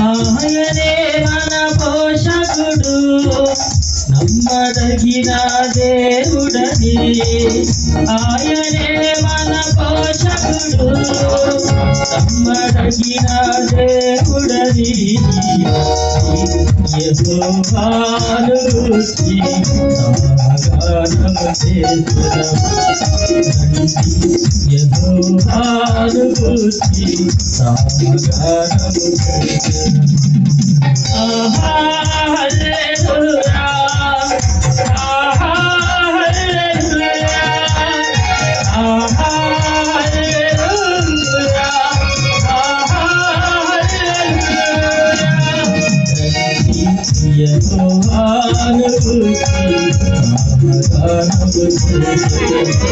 ఆయనే మన పోషకుడు, నమ్మదగిన దేవుడని. ఆయనే మన పోషకుడు, నమ్మదగిన దేవుడని. యెహోవాను గూర్చి గానము చేతురం. యెహోవాను గూర్చి గానము చేతురం. హల్లెలూయా.